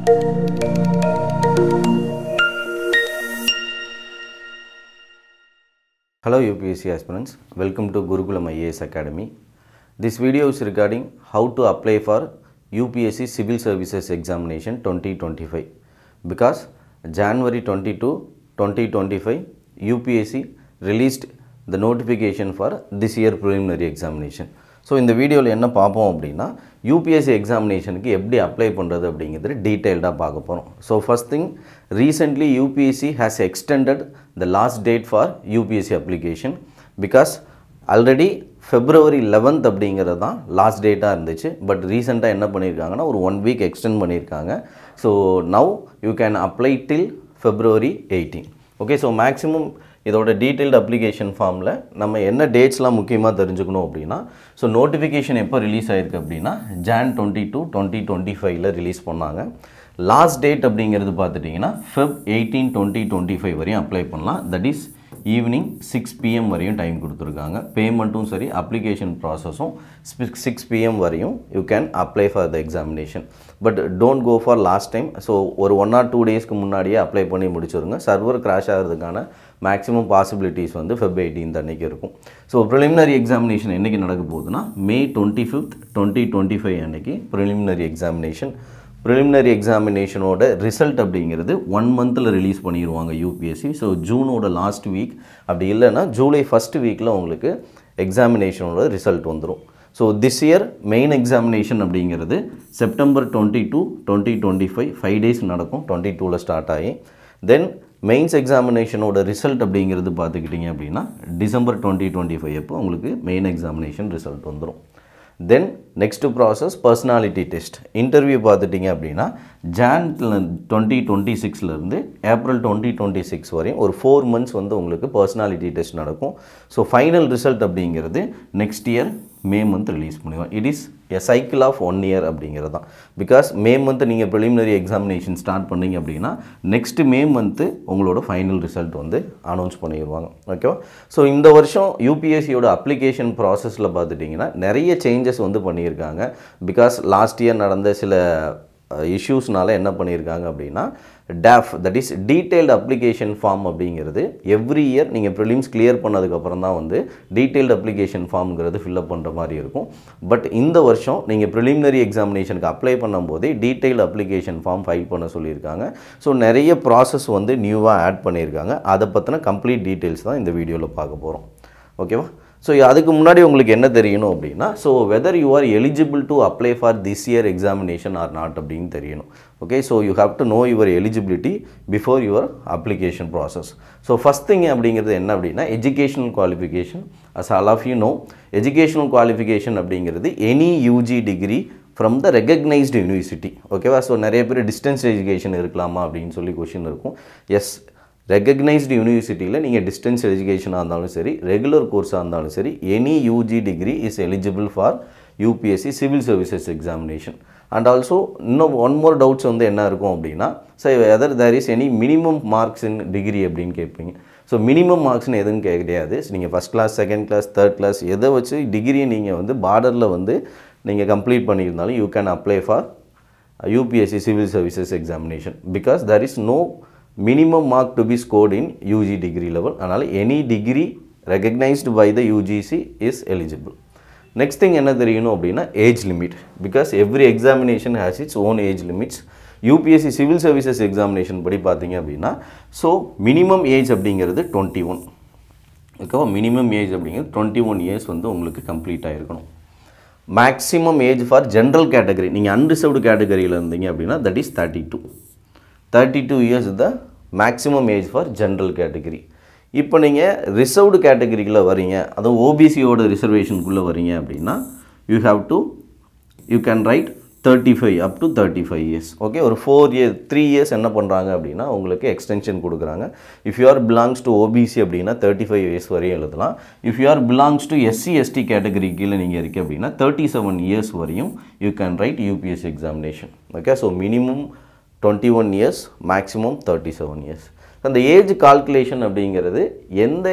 Hello UPSC aspirants, welcome to Gurukulam IAS Academy. This video is regarding how to apply for UPSC Civil Services Examination 2025 because January 22, 2025 UPSC released the notification for this year preliminary examination. So இந்த வீடியோவில் என்ன பார்ப்போம் அப்படின்னா UPSC எக்ஸாமினேஷனுக்கு எப்படி apply பண்ணுறது அப்படிங்கிறது டீட்டெயில்டாக பார்க்க போகிறோம். So first thing, recently UPSC has extended the last date for UPSC application because already February 11th அப்படிங்கிறது தான் லாஸ்ட் டேட்டாக இருந்துச்சு. பட் ரீசெண்டாக என்ன பண்ணியிருக்காங்கன்னா ஒரு 1 week எக்ஸ்டெண்ட் பண்ணியிருக்காங்க. So now you can apply till February 18. Okay, so maximum இதோட detailed application ஃபார்மில் நம்ம என்ன டேட்ஸ்லாம் முக்கியமாக தெரிஞ்சுக்கணும் அப்படின்னா, ஸோ நோட்டிஃபிகேஷன் எப்போ ரிலீஸ் ஆகிருக்கு அப்படின்னா Jan 22, 2025 ரிலீஸ் பண்ணாங்க. லாஸ்ட் டேட் அப்படிங்கிறது பார்த்துட்டிங்கன்னா Feb 18, 2025 வரையும் அப்ளை பண்ணலாம். தட் இஸ் ஈவினிங் 6 PM வரையும் டைம் கொடுத்துருக்காங்க. பேமெண்ட்டும் சரி, அப்ளிகேஷன் ப்ராசஸும் 6 PM வரையும் you can apply for the examination. But don't go for last time. So ஒரு 1 or 2 daysக்கு முன்னாடியே அப்ளை பண்ணி முடிச்சுருங்க. சர்வர் கிராஷ் ஆகிறதுக்கான மேக்ஸிமம் பாசிபிலிட்டிஸ் வந்து Feb 18 அன்றைக்கி இருக்கும். ஸோ ப்ரிலிமினரி எக்ஸாமினேஷன் என்றைக்கு நடக்க போகுதுன்னா May 25th, 2025 அன்றைக்கி ப்ரிலிமினரி எக்ஸாமினேஷன். ப்ரிலிமினரி எக்ஸாமினேஷனோட ரிசல்ட் அப்படிங்கிறது 1 monthல ரிலீஸ் பண்ணிடுவாங்க UPSC. ஸோ ஜூனோட லாஸ்ட் வீக், அப்படி இல்லைன்னா ஜூலை ஃபஸ்ட் வீக்கில் உங்களுக்கு எக்ஸாமினேஷனோட ரிசல்ட் வந்துடும். So this year main examination அப்படிங்கிறது September 22, 2025 5 days நடக்கும். 22ல் ஸ்டார்ட் ஆகி தென் மெயின்ஸ் எக்ஸாமினேஷனோட ரிசல்ட் அப்படிங்கிறது பார்த்துக்கிட்டிங்க அப்படின்னா December 2025 அப்போ உங்களுக்கு மெயின் எக்ஸாமினேஷன் ரிசல்ட் வந்துடும். Then next process personality test. Interview பார்த்துட்டிங்க அப்படின்னா Jan 2026 April 2026 வரையும் ஒரு 4 months வந்து உங்களுக்கு பர்சனாலிட்டி டெஸ்ட் நடக்கும். ஸோ ஃபைனல் ரிசல்ட் அப்படிங்கிறது next year May month release பண்ணுவோம். It is a cycle of 1 year அப்படிங்கிறது தான். பிகாஸ் May month நீங்கள் ப்ரிலிமினரி எக்ஸாமினேஷன் ஸ்டார்ட் பண்ணிங்க அப்படின்னா நெக்ஸ்ட் May month உங்களோட ஃபைனல் ரிசல்ட் வந்து அனௌன்ஸ் பண்ணிடுவாங்க. ஓகேவா? ஸோ இந்த வருஷம் யூபிஎஸ்சியோட அப்ளிகேஷன் ப்ராசஸில் பார்த்துட்டிங்கன்னா நிறைய சேஞ்சஸ் வந்து பண்ணியிருக்காங்க. பிகாஸ் லாஸ்ட் இயர் நடந்த சில இஷ்யூஸ்னால என்ன பண்ணியிருக்காங்க அப்படின்னா DAF, that is detailed application form அப்படிங்கிறது எவ்ரி இயர் நீங்கள் ப்ரிலிம்ஸ் கிளியர் பண்ணதுக்கப்புறம் தான் வந்து டீட்டெயில்டு அப்ளிகேஷன் ஃபார்ம்ங்கிறது ஃபில்அப் பண்ணுற மாதிரி இருக்கும். பட் இந்த வருஷம் நீங்கள் ப்ரிலிமினரி எக்ஸாமினேஷனுக்கு அப்ளை பண்ணும்போதே டீட்டெயில்டு அப்ளிகேஷன் ஃபார்ம் ஃபைல் பண்ண சொல்லியிருக்காங்க. ஸோ நிறைய ப்ராசஸ் வந்து நியூவாக ஆட் பண்ணியிருக்காங்க. அதை பற்றின கம்ப்ளீட் டீட்டெயில்ஸ் தான் இந்த வீடியோவில் பார்க்க போகிறோம். ஓகேவா? ஸோ அதுக்கு முன்னாடி உங்களுக்கு என்ன தெரியணும் அப்படின்னா, so whether you are eligible to apply for this year examination or not அப்படின்னு தெரியணும். Okay, so you have to know your eligibility before your application process. So first thing அப்படிங்கிறது என்ன அப்படின்னா educational qualification. As all of you know, educational qualification அப்படிங்கிறது any UG degree from the recognised university. ஓகேவா? So நிறைய பேர் distance education இருக்கலாமா அப்படின்னு சொல்லி கொஷின் இருக்கும். எஸ், ரெகக்னைஸ்டு யூனிவர்சிட்டியில் நீங்கள் டிஸ்டன்ஸ் எஜுகேஷனாக இருந்தாலும் சரி, ரெகுலர் கோர்ஸாக இருந்தாலும் சரி, any UG degree is eligible for UPSC civil services examination. And also இன்னும் ஒன் மோர் டவுட்ஸ் வந்து என்ன இருக்கும் அப்படின்னா, so whether there is any minimum marks in degree அப்படின்னு கேட்பீங்க. ஸோ மினிமம் மார்க்ஸ்னு எதுவும் கிடையாது. நீங்கள் first class, second class, third class எதை வச்சு டிகிரியை நீங்கள் வந்து பார்டரில் வந்து நீங்கள் கம்ப்ளீட் பண்ணியிருந்தாலும் you can apply for UPSC civil services examination because there is no minimum mark to be scored in UG degree level. அதனால் any degree recognized by the UGC is eligible. Next thing என்ன தெரியணும் அப்படின்னா age limit, because every examination has its own age limits. UPSC civil services examination படி பார்த்தீங்க அப்படின்னா so minimum age அப்படிங்கிறது 21. ஓகேவா? Minimum age அப்படிங்கிறது 21 years வந்து உங்களுக்கு கம்ப்ளீட் ஆகிருக்கணும். Maximum age for general category, நீங்கள் அன்ரிசர்வ்டு கேட்டகரியில் இருந்தீங்க அப்படின்னா that is 32 years the maximum age for general category. இப்போ நீங்கள் ரிசர்வ்டு கேட்டகரிக்குள்ளே வரீங்க, அதுவும் ஓபிசியோட ரிசர்வேஷனுக்குள்ளே வரீங்க அப்படின்னா you can right 35 up to 35 years. Okay, ஒரு 3 years என்ன பண்ணுறாங்க அப்படின்னா உங்களுக்கு எக்ஸ்டென்ஷன் கொடுக்குறாங்க. If you are belongs to OBC அப்படின்னா 35 years வரையும் எழுதலாம். If you are belongs to SC/ST category கீழே நீங்கள் இருக்கு அப்படின்னா 37 years வரையும் you can right UPSC examination. Okay, so minimum 21 years, maximum 37 years. அந்த ஏஜ் கால்குலேஷன் அப்படிங்கிறது எந்த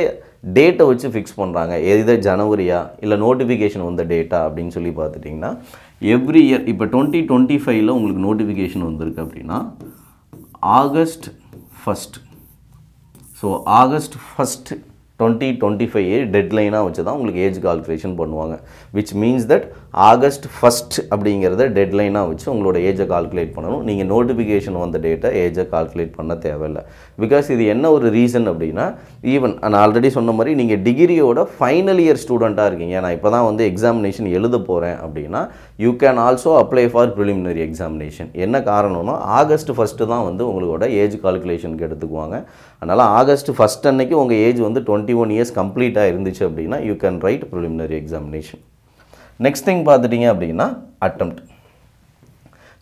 டேட்டை வச்சு ஃபிக்ஸ் பண்ணுறாங்க. எது ஜனவரியா இல்லை நோட்டிஃபிகேஷன் வந்த டேட்டா அப்படின்னு சொல்லி பார்த்துட்டிங்கன்னா எவ்ரி இயர் இப்போ 2025 உங்களுக்கு நோட்டிஃபிகேஷன் வந்திருக்கு அப்படின்னா ஆகஸ்ட் 1. ஸோ ஆகஸ்ட் 1 2025 டெட்லைனாக வச்சு தான் உங்களுக்கு ஏஜ் கால்குலேஷன் பண்ணுவாங்க. விச் மீன்ஸ் தட் ஆகஸ்ட் 1 அப்படிங்கிறத டெட்லைனாக வச்சு உங்களோட ஏஜை கால்குலேட் பண்ணணும். நீங்கள் நோட்டிஃபிகேஷன் வந்த டேட்டை ஏஜை கால்குலேட் பண்ண தேவையில்லை. பிகாஸ் இது என்ன ஒரு ரீசன் அப்படின்னா, ஈவன் நான் ஆல்ரெடி சொன்ன மாதிரி நீங்கள் டிகிரியோட ஃபைனல் இயர் ஸ்டூடெண்ட்டாக இருக்கீங்க, நான் இப்போ தான் வந்து எக்ஸாமினேஷன் எழுத போகிறேன் அப்படின்னா you can also apply for preliminary examination. என்ன காரணம்னா ஆகஸ்ட் 1 தான் வந்து உங்களோட ஏஜ் கால்குலேஷனுக்கு எடுத்துக்குவாங்க. அதனால் ஆகஸ்ட் 1 அன்னைக்கு உங்கள் ஏஜ் வந்து 21 இயர்ஸ் கம்ப்ளீட்டாக இருந்துச்சு அப்படின்னா you can write preliminary examination. Next thing பார்த்துட்டிங்க அப்படின்னா அட்டெம்ப்ட்.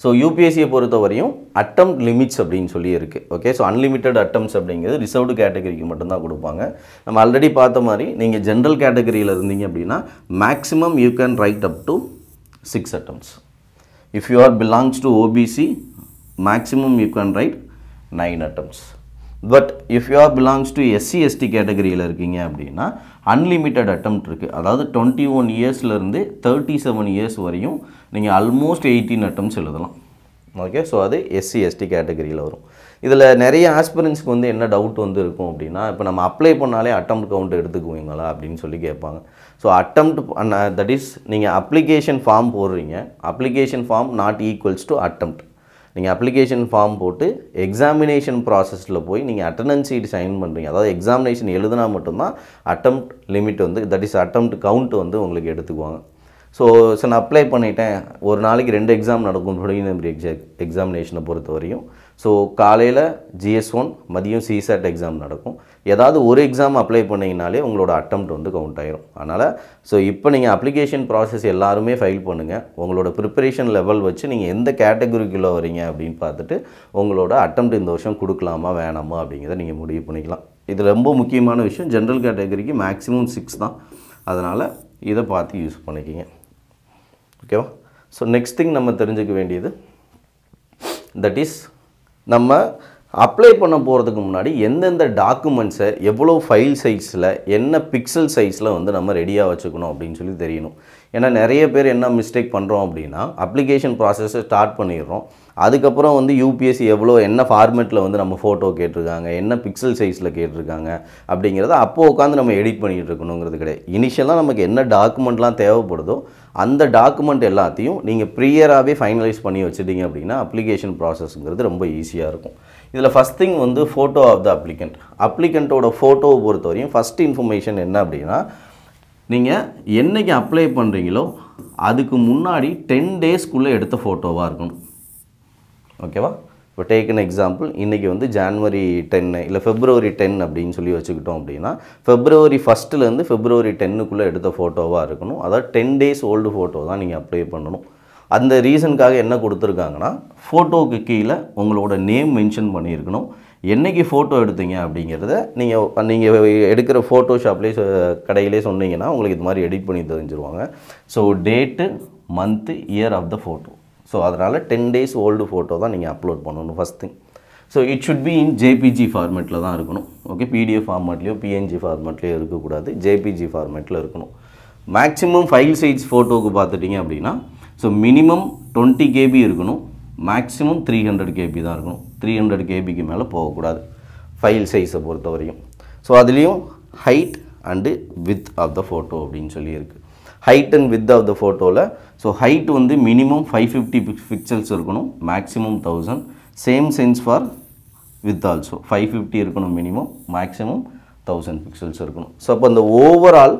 ஸோ யூபிஎஸ்சியை பொறுத்த வரையும் அட்டெம்ப்ட் லிமிட்ஸ் அப்படின்னு சொல்லி இருக்குது. ஓகே, ஸோ அன்லிமிட்டட் அட்டெம்ப்ட்ஸ் அப்படிங்கிறது ரிசர்வ்டு கேட்டகரிக்கு மட்டும்தான் கொடுப்பாங்க. நம்ம ஆல்ரெடி பார்த்த மாதிரி நீங்கள் ஜென்ரல் கேட்டகரியில் இருந்தீங்க அப்படின்னா maximum you can right up to 6 attempts. If you are belongs to OBC, maximum you can write 9 attempts. But if you are belongs to SC/ST கேட்டகரியில் இருக்கீங்க அப்படின்னா அன்லிமிட்டட் அட்டெம்ப்ட் இருக்குது. அதாவது 21 இயர்ஸ்லேருந்து 37 இயர்ஸ் வரையும் நீங்கள் ஆல்மோஸ்ட் 18 attempts எழுதலாம். ஓகே, ஸோ அது SC/ST கேட்டகரியில் வரும். இதில் நிறைய ஆஸ்பிரன்ஸ்க்கு வந்து என்ன டவுட் வந்து இருக்கும் அப்படின்னா, இப்போ நம்ம அப்ளை பண்ணாலே அட்டெம்ப்ட் கவுண்ட் எடுத்துக்குவீங்களா அப்படின்னு சொல்லி கேட்பாங்க. ஸோ அட்டெம்ப்ட் தட் இஸ் நீங்கள் அப்ளிகேஷன் ஃபார்ம் போடுறீங்க, application form not equals to attempt. நீங்கள் அப்ளிகேஷன் ஃபார்ம் போட்டு எக்ஸாமினேஷன் ப்ராசஸில் போய் நீங்கள் அட்டெண்டன்ஸ் ஷீட் சைன் பண்ணுறீங்க. அதாவது எக்ஸாமினேஷன் எழுதுனா மட்டும்தான் அட்டெம்ப்ட் லிமிட் வந்து தட் இஸ் அட்டெம்ப்ட் கவுண்ட் வந்து உங்களுக்கு எடுத்துக்குவாங்க. ஸோ நான் அப்ளை பண்ணிட்டேன், ஒரு நாளைக்கு 2 எக்ஸாம் நடக்கும் ப்ரிலிமினரி எக்ஸாமினேஷனை பொறுத்த வரையும். ஸோ காலையில் GS1, மதியம் CSAT எக்ஸாம் நடக்கும். ஏதாவது ஒரு எக்ஸாம் அப்ளை பண்ணிங்கனாலே உங்களோட அட்டெம்ப்ட் வந்து கவுண்ட் ஆயிரும். அதனால் ஸோ இப்போ நீங்கள் அப்ளிகேஷன் ப்ராசஸ் எல்லாருமே ஃபைல் பண்ணுங்கள். உங்களோட ப்ரிப்பரேஷன் லெவல் வச்சு நீங்கள் எந்த கேட்டகரிக்குள்ளே வரீங்க அப்படின்னு பார்த்துட்டு உங்களோட அட்டெம்ப்ட் இந்த வருஷம் கொடுக்கலாமா வேணாமா அப்படிங்கிறத நீங்கள் முடிவு பண்ணிக்கலாம். இது ரொம்ப முக்கியமான விஷயம். ஜென்ரல் கேட்டகரிக்கு மேக்ஸிமம் 6 தான். அதனால் இதை பார்த்து யூஸ் பண்ணிக்கிங்க. ஓகேவா? ஸோ நெக்ஸ்ட் திங் நம்ம தெரிஞ்சுக்க வேண்டியது தட் இஸ் நம்ம அப்ளை பண்ண போகிறதுக்கு முன்னாடி எந்தெந்த டாக்குமெண்ட்ஸை எவ்வளோ ஃபைல் சைஸில் என்ன பிக்சல் சைஸில் வந்து நம்ம ரெடியாக வச்சுக்கணும் அப்படின்னு சொல்லி தெரியணும். ஏன்னா நிறைய பேர் என்ன மிஸ்டேக் பண்ணுறோம் அப்படின்னா அப்ளிகேஷன் ப்ராசஸை ஸ்டார்ட் பண்ணிடுறோம். அதுக்கப்புறம் வந்து யூபிஎஸ்சி எவ்வளோ என்ன ஃபார்மேட்டில் வந்து நம்ம ஃபோட்டோ கேட்டிருக்காங்க, என்ன பிக்சல் சைஸில் கேட்டிருக்காங்க அப்படிங்கிறத அப்போது உட்காந்து நம்ம எடிட் பண்ணிகிட்டு இருக்கணுங்கிறது கிடையாது. இனிஷியலாக நமக்கு என்ன டாக்குமெண்ட்லாம் தேவைப்படுதோ அந்த டாக்குமெண்ட் எல்லாத்தையும் நீங்கள் ப்ரியராகவே ஃபைனலைஸ் பண்ணி வச்சுட்டீங்க அப்படின்னா அப்ளிகேஷன் ப்ராசஸ்ங்கிறது ரொம்ப ஈஸியாக இருக்கும். இதில் ஃபஸ்ட் திங் வந்து ஃபோட்டோ ஆஃப் த அப்ளிகண்ட். அப்ளிகண்ட்டோட ஃபோட்டோவை பொறுத்தவரையும் ஃபஸ்ட் இன்ஃபர்மேஷன் என்ன அப்படின்னா, நீங்கள் என்றைக்கு அப்ளை பண்ணுறீங்களோ அதுக்கு முன்னாடி 10 daysக்குள்ளே எடுத்த ஃபோட்டோவாக இருக்கணும். ஓகேவா? இப்போ டேக்கன் எக்ஸாம்பிள், இன்றைக்கி வந்து ஜான்வரி 10 இல்லை February 10 அப்படின்னு சொல்லி வச்சுக்கிட்டோம் அப்படின்னா February 1 February 10க்குள்ளே எடுத்த ஃபோட்டோவாக இருக்கணும். அதாவது 10 days ஓல்டு ஃபோட்டோ தான் நீங்கள் அப்ளை பண்ணணும். அந்த ரீசனுக்காக என்ன கொடுத்துருக்காங்கன்னா, ஃபோட்டோவுக்கு கீழே உங்களோட நேம் மென்ஷன் பண்ணியிருக்கணும். என்றைக்கு ஃபோட்டோ எடுத்தீங்க அப்படிங்கிறத நீங்கள் எடுக்கிற ஃபோட்டோஷாப்லேயே கடையிலே சொன்னீங்கன்னா உங்களுக்கு இது மாதிரி எடிட் பண்ணி தெரிஞ்சிருவாங்க. So date, month, year of the photo. So அதனால் 10 days ஓல்டு ஃபோட்டோ தான் நீங்கள் அப்லோட் பண்ணணும் first thing. So it should be in JPG ஃபார்மேட்டில் தான் இருக்கணும். ஓகே, PDF ஃபார்மேட்லேயோ PNG ஃபார்மேட்லேயோ இருக்கக்கூடாது, JPG ஃபார்மேட்டில் இருக்கணும். மேக்ஸிமம் ஃபைல் சைஸ் ஃபோட்டோவுக்கு பார்த்துட்டிங்க அப்படின்னா ஸோ மினிமம் 20 KB இருக்கணும், மேக்ஸிமம் 300 KB தான் இருக்கணும். 300 KBக்கு மேலே போகக்கூடாது ஃபைல் சைஸை பொறுத்த வரையும். ஸோ அதுலேயும் height and width of the photo அப்படின்னு சொல்லி இருக்குது. Height and width of the ஃபோட்டோவில் ஸோ ஹைட் வந்து மினிமம் 550 பிக்சல்ஸ் இருக்கணும், maximum 1000. Same sense for width also 550 இருக்கணும் மினிமம், மேக்ஸிமம் 1000 பிக்சல்ஸ் இருக்கணும். ஸோ அப்போ அந்த ஓவரால்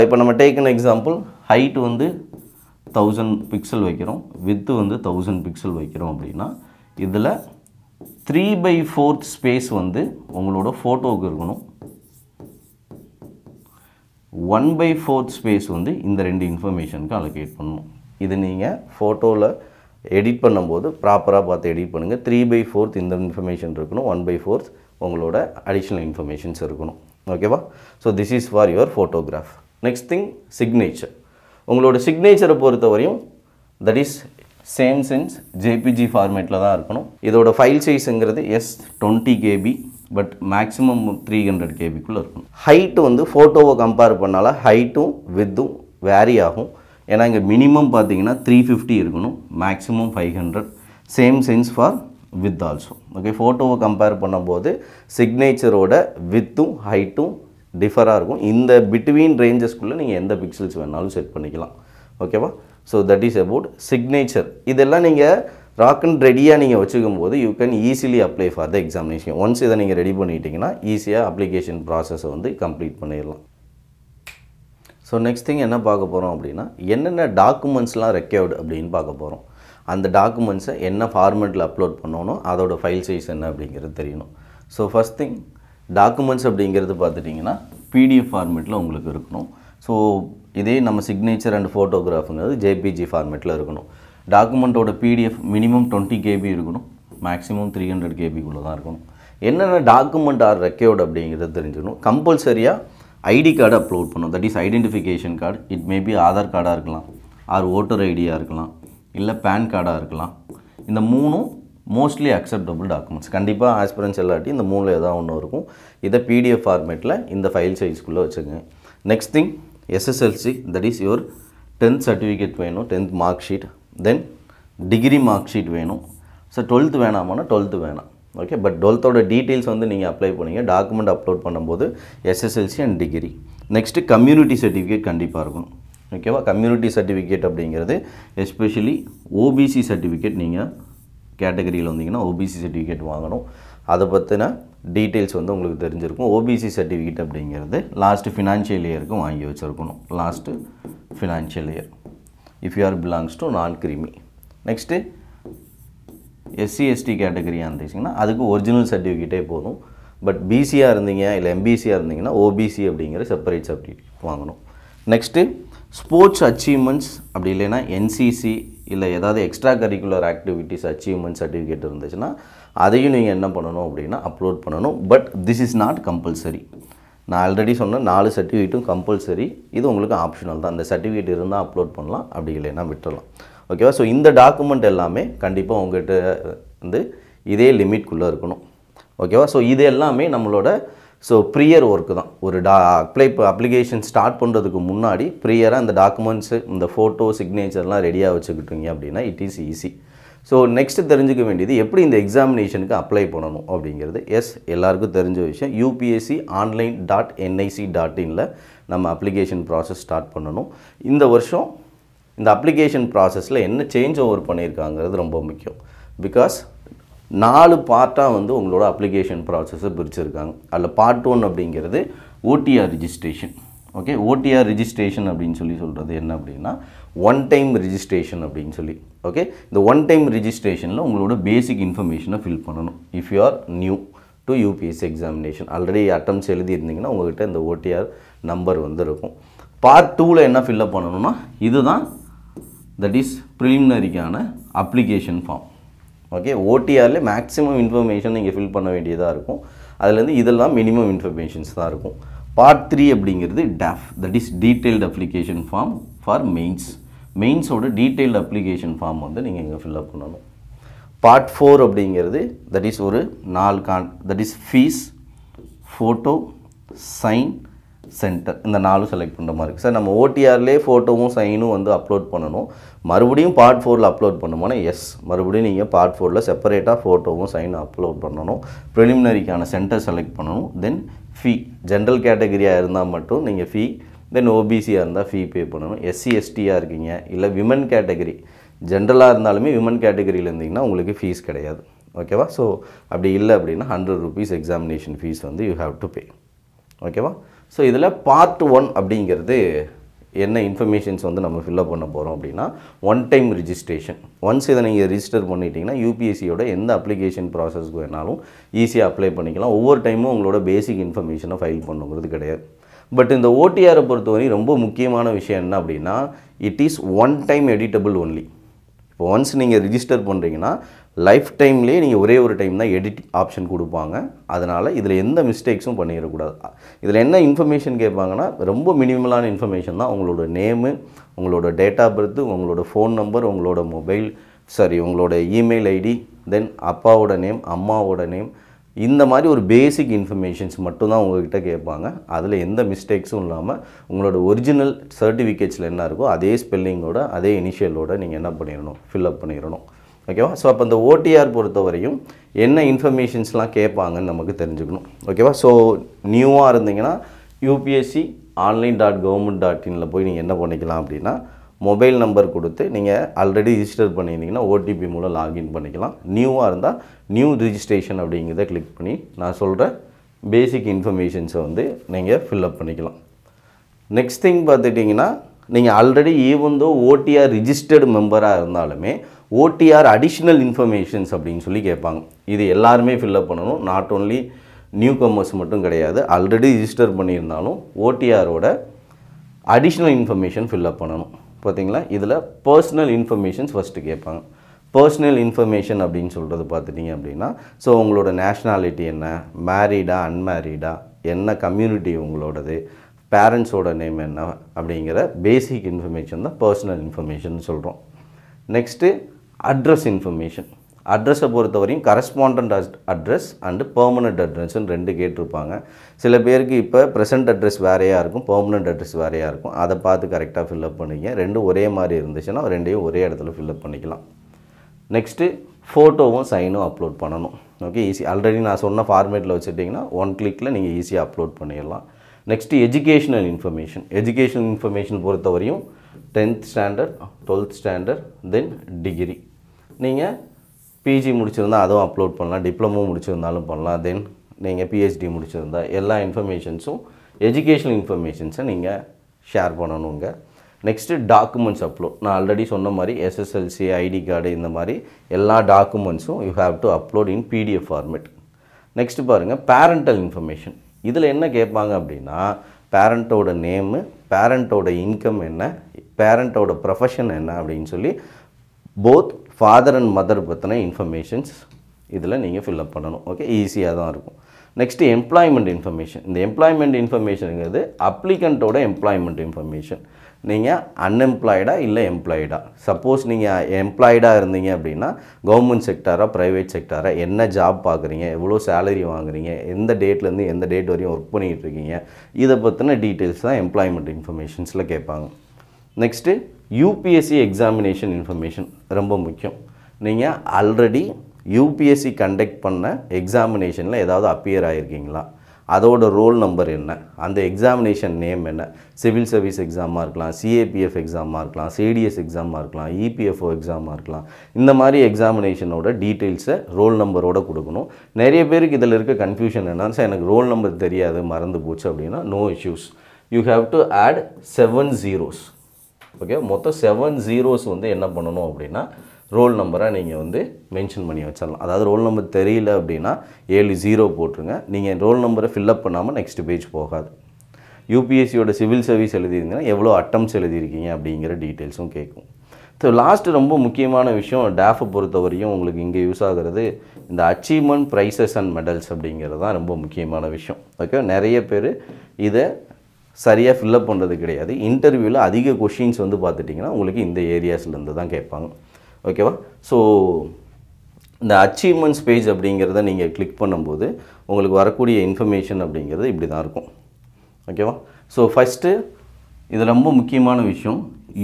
இப்போ நம்ம டேக்கன் எக்ஸாம்பிள் ஹைட் வந்து 1000 பிக்சல் வைக்கிறோம், வித்து வந்து 1000 பிக்சல் வைக்கிறோம் அப்படின்னா இதில் 3/4 ஸ்பேஸ் வந்து உங்களோட ஃபோட்டோவுக்கு இருக்கணும், 1/4 ஸ்பேஸ் வந்து இந்த 2 இன்ஃபர்மேஷனுக்கு அலோகேட் பண்ணணும். இது நீங்கள் ஃபோட்டோவில் எடிட் பண்ணும்போது ப்ராப்பராக பார்த்து எடிட் பண்ணுங்கள். 3/4 இந்த இன்ஃபர்மேஷன் இருக்கணும், 1/4 உங்களோட அடிஷ்னல் இன்ஃபர்மேஷன்ஸ் இருக்கணும். ஓகேவா? So this is for your photograph. Next thing signature. உங்களோட சிக்னேச்சரை பொறுத்த வரையும் that is same sense JPG ஃபார்மேட்டில் தான் இருக்கணும். இதோட ஃபைல் சைஸுங்கிறது 20 KB பட் மேக்ஸிமம் 300 கேபிக்குள்ளே இருக்கணும். ஹைட்டு வந்து ஃபோட்டோவை கம்பேர் பண்ணால ஹைட்டும் வித்தும் வேரி ஆகும். ஏன்னா இங்கே மினிமம் பார்த்தீங்கன்னா 350 இருக்கணும், maximum 500. Same sense for width also. Okay, ஃபோட்டோவை கம்பேர் பண்ணும்போது சிக்னேச்சரோட வித்தும் ஹைட்டும் டிஃபராக இருக்கும். இந்த பிட்வீன் ரேஞ்சஸ்க்குள்ளே நீங்கள் எந்த பிக்சல்ஸ் வேணாலும் செட் பண்ணிக்கலாம். ஓகேவா? So that is about signature. இதெல்லாம் நீங்கள் ராக் அண்ட் ரெடியாக நீங்கள் வச்சுக்கும் போது you can easily apply for the examination. Once இதை நீங்கள் ரெடி பண்ணிட்டீங்கன்னா ஈஸியாக அப்ளிகேஷன் ப்ராசஸை வந்து கம்ப்ளீட் பண்ணிடலாம். ஸோ நெக்ஸ்ட் திங் என்ன பார்க்க போகிறோம் அப்படின்னா, என்னென்ன டாக்குமெண்ட்ஸ்லாம் ரெக்யர்டு அப்படின்னு பார்க்க போகிறோம். அந்த டாக்குமெண்ட்ஸை என்ன ஃபார்மேட்டில் அப்லோட் பண்ணணும், அதோட ஃபைல் சைஸ் என்ன அப்படிங்கிறது தெரியணும். ஸோ ஃபஸ்ட் திங் டாக்குமெண்ட்ஸ் அப்படிங்கிறது பார்த்துட்டிங்கன்னா பிடிஎஃப் ஃபார்மேட்டில் உங்களுக்கு இருக்கணும். ஸோ இதே நம்ம சிக்னேச்சர் அண்ட் ஃபோட்டோகிராஃபுங்கிறது ஜேபிஜி ஃபார்மேட்டில் இருக்கணும். டாக்குமெண்ட்டோட பிடிஎஃப் மினிமம் 20 கேபி இருக்கணும், மேக்ஸிமம் 300 கேபிக்குள்ளே தான் இருக்கணும். என்னென்ன டாக்குமெண்ட் ஆர் ரெக்யர்டு அப்படிங்கிறது தெரிஞ்சுக்கணும். கம்பல்சரியாக ஐடி கார்டு அப்லோட் பண்ணணும். That is identification card. It may be Aadhaar கார்டாக இருக்கலாம், ஆர் ஓட்டர் ஐடியாக இருக்கலாம், இல்லை பேன் கார்டாக இருக்கலாம். இந்த மூணும் மோஸ்ட்லி அக்செப்டபுள் டாக்குமெண்ட்ஸ். கண்டிப்பாக ஆஸ்பிரன்ஸ் எல்லாட்டி இந்த மூணில் ஏதாவது ஒன்று இருக்கும். இதை பிடிஎஃப் ஃபார்மேட்டில் இந்த ஃபைல் சைஸ்க்குள்ளே வச்சுக்கோங்க. Next thing SSLC, that is your 10th certificate வேணும், 10th மார்க் ஷீட். தென் டிகிரி மார்க் ஷீட் வேணும். ஸோ 12th வேணாமானா 12th வேணாம். ஓகே, பட் 12th டீட்டெயில்ஸ் வந்து நீங்கள் அப்ளை பண்ணிங்க டாக்குமெண்ட் அப்லோட் பண்ணும்போது SSLC and degree. Next community certificate கண்டிப்பாக இருக்கணும். ஓகேவா? கம்யூனிட்டி சர்டிஃபிகேட் அப்படிங்கிறது எஸ்பெஷலி ஓபிசி சர்டிஃபிகேட். நீங்கள் கேட்டகரியில் வந்தீங்கன்னா ஓபிசி சர்டிஃபிகேட் வாங்கணும். அதை பற்றின டீட்டெயில்ஸ் வந்து உங்களுக்கு தெரிஞ்சிருக்கும். ஓபிசி சர்டிஃபிகேட் அப்படிங்கிறது லாஸ்ட்டு ஃபினான்ஷியல் இயருக்கு வாங்கி வச்சுருக்கணும். Last financial year if you are belongs to நான் கிரிமி. நெக்ஸ்ட்டு எஸ்சி எஸ்டி கேட்டகரியாக இருந்துச்சிங்கன்னா அதுக்கு ஒரிஜினல் சர்டிஃபிகேட்டே போதும். பட் பிசியாக இருந்தீங்க இல்லை எம்பிசியாக இருந்தீங்கன்னா ஓபிசி அப்படிங்கிற செப்பரேட் சர்டிஃபிகேட் வாங்கணும். நெக்ஸ்ட்டு ஸ்போர்ட்ஸ் அச்சீவ்மெண்ட்ஸ் அப்படி இல்லைன்னா என்சிசி இல்லை ஏதாவது extra curricular activities achievement certificate இருந்துச்சுன்னா அதையும் நீங்கள் என்ன பண்ணணும் அப்படின்னா அப்லோட் பண்ணணும். But this is not compulsory. நான் ஆல்ரெடி சொன்ன 4 சர்டிஃபிகேட்டும் கம்பல்சரி. இது உங்களுக்கு ஆப்ஷனல் தான். அந்த சர்டிஃபிகேட் இருந்தால் அப்லோட் பண்ணலாம், அப்படி இல்லைன்னா விட்டுடலாம். ஓகேவா? ஸோ இந்த டாக்குமெண்ட் எல்லாமே கண்டிப்பாக உங்கள்கிட்ட வந்து இதே லிமிட்குள்ளே இருக்கணும். ஓகேவா? ஸோ இது எல்லாமே நம்மளோட ப்ரியர் ஒர்க்கு தான். ஒரு அப்ளிகேஷன் ஸ்டார்ட் பண்ணுறதுக்கு முன்னாடி ப்ரியராக இந்த டாக்குமெண்ட்ஸு இந்த ஃபோட்டோ சிக்னேச்சர்லாம் ரெடியாக வச்சுக்கிட்டீங்க அப்படின்னா it is easy. So next தெரிஞ்சுக்க வேண்டியது எப்படி இந்த எக்ஸாமினேஷனுக்கு அப்ளை பண்ணணும் அப்படிங்கிறது. எஸ், எல்லாருக்கும் தெரிஞ்ச விஷயம். upsc.online.nic.inல நம்ம அப்ளிகேஷன் ப்ராசஸ் ஸ்டார்ட் பண்ணணும். இந்த வருஷம் இந்த அப்ளிகேஷன் ப்ராசஸில் என்ன சேஞ்ச் ஓவர் பண்ணியிருக்காங்கிறது ரொம்ப முக்கியம். பிகாஸ் 4 பார்ட்டாக வந்து உங்களோட அப்ளிகேஷன் ப்ராசஸை பிரிச்சுருக்காங்க. அதில் பார்ட் 1 அப்படிங்கிறது OTR registration. Okay, OTR registration அப்படின்னு சொல்கிறது என்ன அப்படின்னா ஒன் டைம் ரிஜிஸ்ட்ரேஷன் அப்படின்னு சொல்லி. ஓகே, இந்த ஒன் டைம் ரிஜிஸ்ட்ரேஷனில் உங்களோட பேசிக் இன்ஃபர்மேஷனை ஃபில் பண்ணணும். If you are new to UPSC examination already attempts எழுதியிருந்தீங்கன்னா உங்கள்கிட்ட இந்த ஓடிஆர் நம்பர் வந்து இருக்கும். பார்ட் 2ல் என்ன ஃபில்லப் பண்ணணும்னா இதுதான், தட் இஸ் ப்ரிலிமினரிக்கான அப்ளிகேஷன் ஃபார்ம். ஓகே, ஓடிஆரில் மேக்ஸிமம் இன்ஃபர்மேஷன் நீங்கள் ஃபில் பண்ண வேண்டியதாக இருக்கும். அதுலேருந்து இதெல்லாம் மினிமம் இன்ஃபர்மேஷன்ஸ் தான் இருக்கும். பார்ட் 3 அப்படிங்கிறது DAF, that is detailed application form for mains. மெயின்ஸோட டீட்டெயில்டு அப்ளிகேஷன் ஃபார்ம் வந்து நீங்கள் இங்கே ஃபில்அப் பண்ணணும். பார்ட் 4 அப்படிங்கிறது தட் இஸ் ஒரு 4 that is fees, photo, sign, centre. இந்த 4 செலக்ட் பண்ணுற மாதிரி இருக்குது. சார் நம்ம ஓடிஆர்லேயே ஃபோட்டோவும் சைனும் வந்து அப்லோட் பண்ணணும், மறுபடியும் பார்ட் 4ல் அப்லோட் பண்ணுமோனா எஸ், மறுபடியும் நீங்கள் பார்ட் 4ல் செப்பரேட்டாக ஃபோட்டோவும் சைனும் அப்லோட் பண்ணணும். ப்ரிலிமினரிக்கான சென்டர் செலக்ட் பண்ணணும். தென் ஃபீ, ஜென்ரல் கேட்டகரியாக இருந்தால் மட்டும் நீங்கள் ஃபீ, தென் ஓபிசியாக இருந்தால் ஃபீ பே பண்ணணும். எஸ்சி எஸ்டியாக இருக்கீங்க இல்லை விமன் கேட்டகரி, ஜென்ரலாக இருந்தாலுமே விமன் கேட்டகரியில் இருந்தீங்கன்னா உங்களுக்கு ஃபீஸ் கிடையாது. ஓகேவா? ஸோ அப்படி இல்லை அப்படின்னா 100 rupees எக்ஸாமினேஷன் ஃபீஸ் வந்து யூ ஹேவ் டு பே. ஓகேவா? ஸோ இதில் பார்ட் 1 அப்படிங்கிறது என்ன இன்ஃபர்மேஷன்ஸ் வந்து நம்ம ஃபில்அப் பண்ண போகிறோம் அப்படின்னா ஒன் டைம் ரிஜிஸ்ட்ரேஷன். ஒன்ஸ் இதை நீங்கள் ரிஜிஸ்டர் பண்ணிட்டீங்கன்னா யூபிஎஸ்சியோட எந்த அப்ளிகேஷன் ப்ராசஸ்க்கு வேணாலும் ஈஸியாக அப்ளை பண்ணிக்கலாம். ஒவ்வொரு டைமும் உங்களோட பேசிக் இன்ஃபர்மேஷனை ஃபைல் பண்ணுங்கிறது கிடையாது. பட் இந்த ஓடிஆரை பொறுத்தவரை ரொம்ப முக்கியமான விஷயம் என்ன அப்படின்னா it is one time editable only. இப்போ ஒன்ஸ் நீங்கள் ரிஜிஸ்டர் பண்ணுறீங்கன்னா லைஃப் டைம்லேயே நீங்கள் ஒரே ஒரு டைம் தான் எடிட் ஆப்ஷன் கொடுப்பாங்க. அதனால் இதில் எந்த மிஸ்டேக்ஸும் பண்ணிடக்கூடாது. இதில் என்ன இன்ஃபர்மேஷன் கேட்பாங்கன்னா ரொம்ப மினிமலான இன்ஃபர்மேஷன் தான். உங்களோட நேமு, உங்களோட டேட் ஆஃப் பர்த், உங்களோட ஃபோன் நம்பர், உங்களோட உங்களோட இமெயில் ஐடி, தென் அப்பாவோட நேம், அம்மாவோட நேம், இந்த மாதிரி ஒரு பேசிக் இன்ஃபர்மேஷன்ஸ் மட்டும்தான் உங்கள்கிட்ட கேட்பாங்க. அதில் எந்த மிஸ்டேக்ஸும் இல்லாமல் உங்களோட ஒரிஜினல் சர்டிஃபிகேட்ஸில் என்ன இருக்கோ அதே ஸ்பெல்லிங்கோட அதே இனிஷியலோட நீங்கள் என்ன பண்ணிடணும், ஃபில்அப் பண்ணிடணும். ஓகேவா? ஸோ அப்போ இந்த ஓடிஆர் பொறுத்த வரையும் என்ன இன்ஃபர்மேஷன்ஸ்லாம் கேட்பாங்கன்னு நமக்கு தெரிஞ்சுக்கணும். ஓகேவா? ஸோ நியூவாக இருந்தீங்கன்னா யூபிஎஸ்சி online.government.in போய் நீங்கள் என்ன பண்ணிக்கலாம் அப்படின்னா மொபைல் நம்பர் கொடுத்து நீங்கள் ஆல்ரெடி ரிஜிஸ்டர் பண்ணியிருந்தீங்கன்னா ஓடிபி மூலம் லாகின் பண்ணிக்கலாம். நியூவாக இருந்தால் நியூ ரிஜிஸ்ட்ரேஷன் அப்படிங்கிறத கிளிக் பண்ணி நான் சொல்கிற பேசிக் இன்ஃபர்மேஷன்ஸை வந்து நீங்கள் ஃபில்அப் பண்ணிக்கலாம். நெக்ஸ்ட் திங் பார்த்துட்டிங்கன்னா நீங்கள் ஆல்ரெடி ஈவந்தோ ஓடிஆர் ரிஜிஸ்டர்டு மெம்பராக இருந்தாலுமே ஓடிஆர் அடிஷ்னல் இன்ஃபர்மேஷன்ஸ் அப்படின்னு சொல்லி கேட்பாங்க. இது எல்லாருமே ஃபில்அப் பண்ணணும். நாட் ஓன்லி நியூ கமர்ஸ் மட்டும் கிடையாது, ஆல்ரெடி ரிஜிஸ்டர் பண்ணியிருந்தாலும் ஓடிஆரோட அடிஷ்னல் இன்ஃபர்மேஷன் ஃபில்அப் பண்ணணும். பார்த்தீங்களா? இதில் பர்சனல் இன்ஃபர்மேஷன்ஸ் ஃபஸ்ட்டு கேட்பாங்க. பர்சனல் இன்ஃபர்மேஷன் அப்படின்னு சொல்கிறது பார்த்துட்டிங்க அப்படின்னா ஸோ உங்களோட நேஷ்னாலிட்டி என்ன, மேரீடா அன்மேரீடா, என்ன கம்யூனிட்டி உங்களோடது, பேரண்ட்ஸோட நேம் என்ன அப்படிங்கிற பேசிக் இன்ஃபர்மேஷன் தான் பர்சனல் இன்ஃபர்மேஷன் சொல்கிறோம். Next address information. அட்ரஸை பொறுத்தவரையும் கரஸ்பாண்டன்ட் அட்ரஸ் அண்டு பெர்மனண்ட் அட்ரஸ்ன்னு 2 கேட்டிருப்பாங்க. சில பேருக்கு இப்போ ப்ரெசென்ட் அட்ரஸ் வேறையாக இருக்கும், பெர்மனண்ட் அட்ரஸ் வேறையாக இருக்கும். அதை பார்த்து கரெக்டாக ஃபில்அப் பண்ணிக்க. 2 ஒரே மாதிரி இருந்துச்சுன்னா 2ஐயும் ஒரே இடத்துல ஃபில்அப் பண்ணிக்கலாம். நெக்ஸ்ட்டு ஃபோட்டோவும் சைனும் அப்லோட் பண்ணணும். Okay, easy. ஆல்ரெடி நான் சொன்ன ஃபார்மேட்டில் வச்சுட்டிங்கன்னா 1 கிளிக்கில் நீங்கள் ஈஸியாக அப்லோட் பண்ணிடலாம். Next educational information. Educational information பொறுத்தவரையும் 10th ஸ்டாண்டர்ட், 12th ஸ்டாண்டர்ட், தென் டிகிரி. நீங்கள் பிஜி முடிச்சிருந்தால் அதுவும் அப்லோட் பண்ணலாம், டிப்ளமோ முடிச்சிருந்தாலும் பண்ணலாம், தென் நீங்கள் பிஹெச்டி முடிச்சிருந்தா எல்லா இன்ஃபர்மேஷன்ஸும் எஜுகேஷனல் இன்ஃபர்மேஷன்ஸை நீங்கள் ஷேர் பண்ணணுங்க. Next documents upload. நான் ஆல்ரெடி சொன்ன மாதிரி எஸ்எஸ்எல்சி, ஐடி கார்டு, இந்த மாதிரி எல்லா டாக்குமெண்ட்ஸும் you have to upload in PDF format. Next பாருங்கள் பேரண்டல் இன்ஃபர்மேஷன். இதில் என்ன கேட்பாங்க அப்படின்னா பேரண்ட்டோட நேமு, பேரண்ட்டோட இன்கம் என்ன, பேரண்ட்டோட ப்ரொஃபஷன் என்ன அப்படின்னு சொல்லி போத் ஃபாதர் அண்ட் மதர் பற்றின இன்ஃபர்மேஷன்ஸ் இதில் நீங்கள் ஃபில்அப் பண்ணணும். ஓகே, ஈஸியாக தான் இருக்கும். Next employment information. இந்த எம்ப்ளாய்மெண்ட் இன்ஃபர்மேஷனுங்கிறது அப்ளிகண்ட்டோட எம்ப்ளாய்மெண்ட் இன்ஃபர்மேஷன். நீங்கள் அன்எம்ப்ளாய்டாக இல்லை எம்ப்ளாய்டாக. சப்போஸ் நீங்கள் எம்ப்ளாய்டாக இருந்தீங்க அப்படின்னா கவர்மெண்ட் செக்டாராக ப்ரைவேட் செக்டாராக, என்ன ஜாப் பார்க்குறீங்க, எவ்வளோ சேலரி வாங்குறீங்க, எந்த டேட்லேருந்து எந்த டேட் வரையும் ஒர்க் பண்ணிகிட்டு இருக்கீங்க, இதை பற்றின டீட்டெயில்ஸ் தான் எம்ப்ளாய்மெண்ட் இன்ஃபர்மேஷன்ஸில் கேட்பாங்க. நெக்ஸ்ட்டு யூபிஎஸ்சி எக்ஸாமினேஷன் இன்ஃபர்மேஷன் ரொம்ப முக்கியம். நீங்கள் ஆல்ரெடி யூபிஎஸ்சி கண்டக்ட் பண்ண எக்ஸாமினேஷனில் ஏதாவது அப்பியர் ஆகிருக்கீங்களா, அதோட ரோல் நம்பர் என்ன, அந்த எக்ஸாமினேஷன் நேம் என்ன, சிவில் சர்வீஸ் எக்ஸாமாக இருக்கலாம், சிஏபிஎஃப் எக்ஸாமாக இருக்கலாம், சிடிஎஸ் எக்ஸாமாக இருக்கலாம், இபிஎஃப்ஓ எக்ஸாமாக இருக்கலாம். இந்த மாதிரி எக்ஸாமினேஷனோட டீட்டெயில்ஸை ரோல் நம்பரோடு கொடுக்கணும். நிறைய பேருக்கு இதில் இருக்க கன்ஃபியூஷன் என்னன்னா, சார் எனக்கு ரோல் நம்பர் தெரியாது, மறந்து போச்சு அப்படின்னா no issues. You have to add 7 zeros. Okay, மொத்தம் 7 zeros வந்து என்ன பண்ணணும் அப்படின்னா ரோல் நம்பரை நீங்கள் வந்து மென்ஷன் பண்ணி வச்சிடலாம். அதாவது ரோல் நம்பர் தெரியல அப்படின்னா 7 0 போட்டுருங்க. நீங்கள் ரோல் நம்பரை ஃபில்அப் பண்ணாமல் நெக்ஸ்ட் பேஜ் போகாது. யூபிஎஸ்சியோட சிவில் சர்வீஸ் எழுதியிருந்தீங்கன்னா எவ்வளோ அட்டம்ஸ் எழுதியிருக்கீங்க அப்படிங்கிற டீட்டெயில்ஸும் கேட்கும். ஸோ லாஸ்ட்டு ரொம்ப முக்கியமான விஷயம் டேஃபை பொறுத்த வரையும் உங்களுக்கு இங்கே யூஸ் ஆகிறது இந்த அச்சீவ்மெண்ட் ப்ரைஸஸ் அண்ட் மெடல்ஸ் அப்படிங்கிறது தான் ரொம்ப முக்கியமான விஷயம். ஓகே, நிறைய பேர் இதை சரியாக ஃபில்அப் பண்ணுறது கிடையாது. இன்டர்வியூவில் அதிக கொஷின்ஸ் வந்து பார்த்துட்டிங்கன்னா உங்களுக்கு இந்த ஏரியாஸ்லேருந்து தான் கேட்பாங்க. ஓகேவா? ஸோ இந்த அச்சீவ்மெண்ட்ஸ் பேஜ் அப்படிங்கிறத நீங்கள் கிளிக் பண்ணும்போது உங்களுக்கு வரக்கூடிய இன்ஃபர்மேஷன் அப்படிங்கிறது இப்படி தான் இருக்கும். ஓகேவா? ஸோ ஃபஸ்ட்டு இது ரொம்ப முக்கியமான விஷயம்,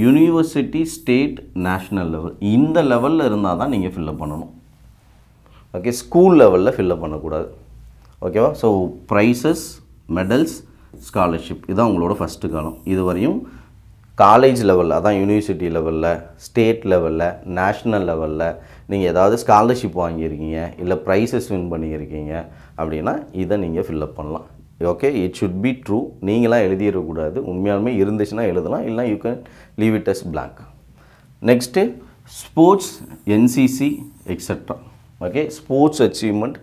யூனிவர்சிட்டி, ஸ்டேட், நேஷ்னல் லெவல், இந்த லெவலில் இருந்தால் தான் நீங்கள் ஃபில்அப் பண்ணணும். ஓகே, ஸ்கூல் லெவலில் ஃபில்அப் பண்ணக்கூடாது. ஓகேவா? ஸோ ப்ரைஸஸ், மெடல்ஸ், ஸ்காலர்ஷிப் இதுதான் உங்களோட ஃபஸ்ட்டு காலம். இது வரையும் காலேஜ் லெவலில், அதான் யூனிவர்சிட்டி லெவலில், ஸ்டேட் லெவலில், நேஷ்னல் லெவலில் நீங்கள் ஏதாவது ஸ்காலர்ஷிப் வாங்கியிருக்கீங்க, இல்லை ப்ரைஸஸ் வின் பண்ணியிருக்கீங்க அப்படின்னா இதை நீங்கள் ஃபில்அப் பண்ணலாம். Okay, it should be true. நீங்களாம் எழுதிடக்கூடாது. உண்மையாலுமே இருந்துச்சுன்னா எழுதலாம், இல்லை you can leave it as blank. Next sports, NCC etcetera. Okay, sports achievement,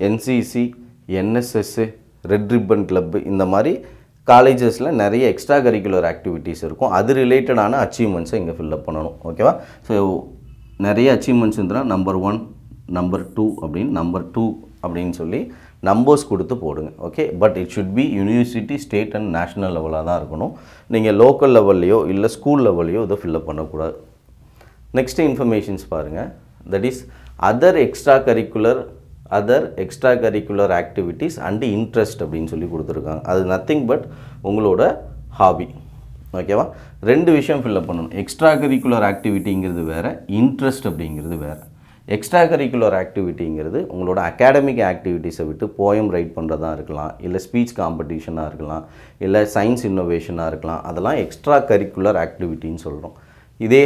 NCC, NSS, red ribbon club, இந்த மாதிரி காலேஜஸில் நிறைய எக்ஸ்ட்ரா கரிக்குலர் ஆக்டிவிட்டீஸ் இருக்கும். அது ரிலேட்டடான அச்சீவ்மெண்ட்ஸை இங்கே ஃபில்அப் பண்ணணும். ஓகேவா? ஸோ நிறைய அச்சீவ்மெண்ட்ஸ் இருந்தால் நம்பர் 1, நம்பர் 2 அப்படின்னு நம்பர் 2 அப்படின்னு சொல்லி நம்பர்ஸ் கொடுத்து போடுங்க. Okay, but it should B university, state and national லெவலாக தான் இருக்கணும். நீங்கள் லோக்கல் லெவல்லையோ இல்லை ஸ்கூல் லெவல்லையோ இதை ஃபில்அப் பண்ணக்கூடாது. நெக்ஸ்ட் இன்ஃபர்மேஷன்ஸ் பாருங்கள், that is other extra curricular other extra curricular activities and interest அப்படின்னு சொல்லி கொடுத்துருக்காங்க. அது நத்திங் பட் உங்களோட ஹாபி. ஓகேவா? ரெண்டு விஷயம் ஃபில்அப் பண்ணணும். எக்ஸ்ட்ரா கரிக்குலர் ஆக்டிவிட்டிங்கிறது வேறு, இன்ட்ரெஸ்ட் அப்படிங்கிறது வேறு. எக்ஸ்ட்ரா கரிக்குலர் ஆக்டிவிட்டிங்கிறது உங்களோட அகாடமிக் ஆக்டிவிட்டீஸை விட்டு போயம் ரைட் பண்ணுறதா இருக்கலாம், இல்லை ஸ்பீச் காம்படிஷனாக இருக்கலாம், இல்லை சயின்ஸ் இன்னோவேஷனாக இருக்கலாம். அதெல்லாம் எக்ஸ்ட்ரா கரிக்குலர் ஆக்டிவிட்டின்னு சொல்கிறோம். இதே